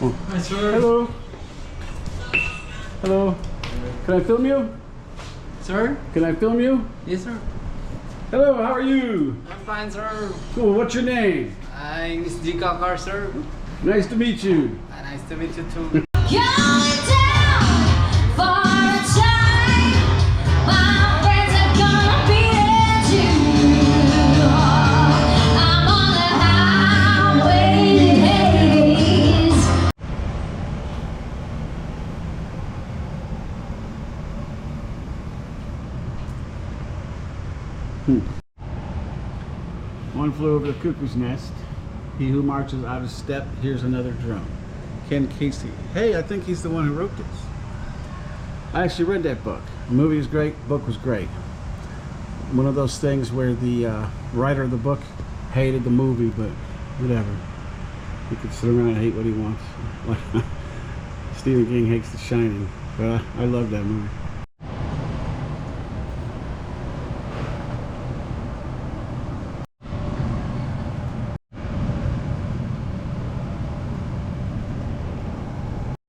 Hi, sir. Hello. Hello. Can I film you? Sir? Can I film you? Yes, sir. Hello, how are you? I'm fine, sir. Cool, what's your name? I'm Miss Car, sir. Nice to meet you. Nice to meet you too. Going down for a time. My friends are gonna be there too. I'm on the highway to Hades. One flew over the cuckoo's nest. He who marches out of step hears another drum. Ken Casey. Hey, I think he's the one who wrote this. I actually read that book. The movie was great, book was great. One of those things where the writer of the book hated the movie, but whatever. He could sit around and hate what he wants. Stephen King hates The Shining, but I love that movie.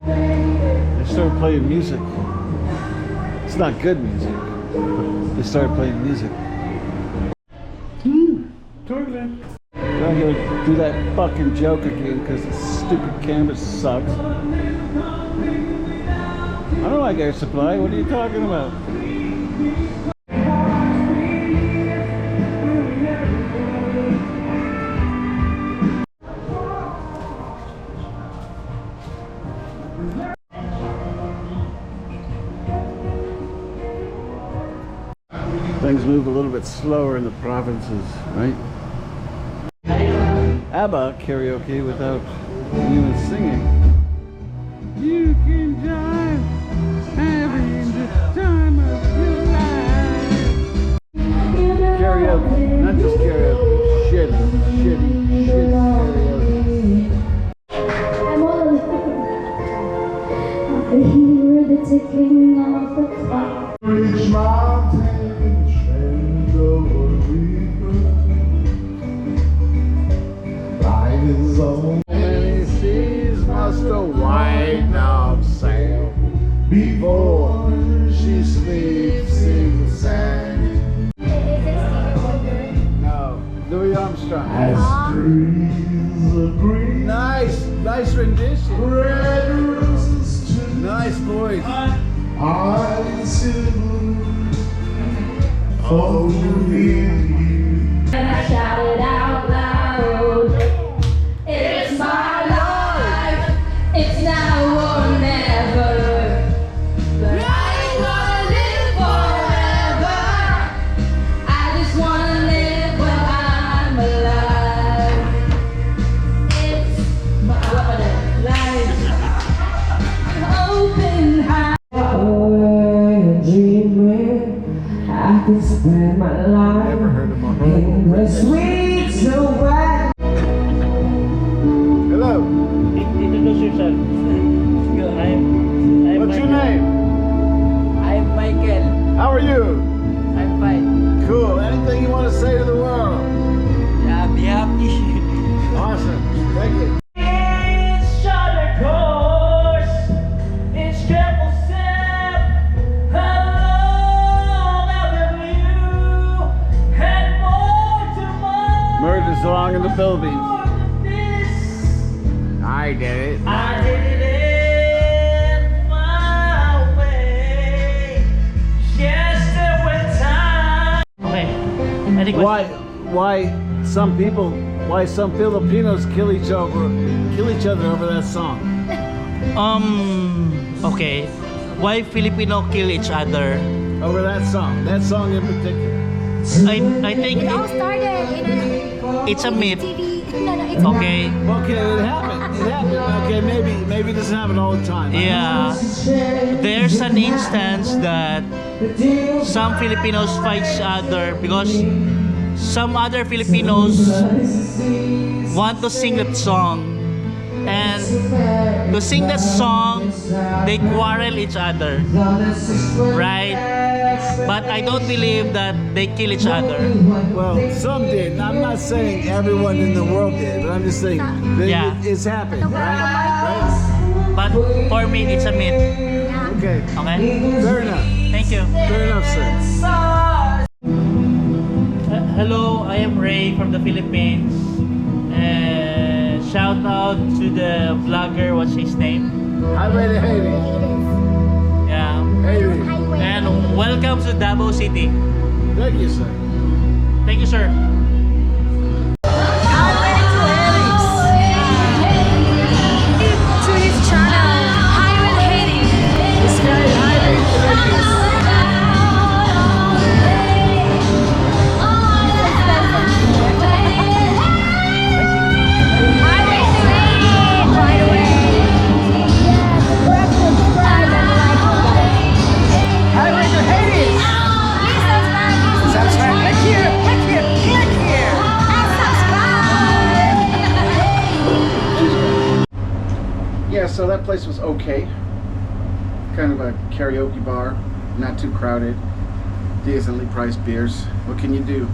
They started playing music. It's not good music. They started playing music. Toilet. I'm gonna do that fucking joke again because this stupid camera sucks. I don't like Air Supply. What are you talking about? Things move a little bit slower in the provinces, right? ABBA karaoke without even singing. You can jive, having the time of your life. Karaoke, not just karaoke, shitty karaoke. I'm all I can hear the ticking of the clock. Reach mountains and over river. Life is on Many seas must a white dove sail before she sleeps in the sand. No, Louis Armstrong. as trees of green. Nice rendition. Red roses too. Nice voice. Eyes silver. Only you. And I shouted out loud, it's my life, it's now or never. But I ain't gonna live forever. I just wanna live when I'm alive. It's my life. Open heart. I can spend my life Never heard of him. in the sweet so bright. Hello. Introduce yourself. I'm What's your Michael. name? I'm Michael. How are you? I'm fine. Cool. Anything you want to say to the world? Yeah, be happy. Awesome. Thank you. It's shorter course. It's triple step. How long I've you had more tomorrow. Murder's along in the Philippines. This I did it. I did it in my way. Yes, there were times. Okay. Any question? Why some Filipinos kill each other over that song? Okay. Why Filipino kill each other? Over that song in particular. I think It all started in it's a myth. TV. No, it's Okay. Okay, it happened. Okay, maybe it doesn't happen all the time. Yeah. There's an instance that some Filipinos fight each other because some other Filipinos want to sing that song. And to sing that song, they quarrel each other. Right? But I don't believe that they kill each other. Well, some did. I'm not saying everyone in the world did, but I'm just saying that Yeah. it's happened, right? but for me, it's a myth. Okay. Okay? Fair enough. Thank you. Fair enough, sir. Hello, I am Ray from the Philippines. And shout out to the vlogger, what's his name? Highway to Haiti. Yeah. Haiti. And welcome to Davao City. Thank you, sir. Thank you, sir. To his channel, Highway to Haiti. This guy is highway to Haiti. Highway to Haiti, right away. Highway to Haiti. Please subscribe. Click here. Click here. And subscribe. Yeah, so that place was okay. Kind of a karaoke bar, not too crowded, decently priced beers. What can you do?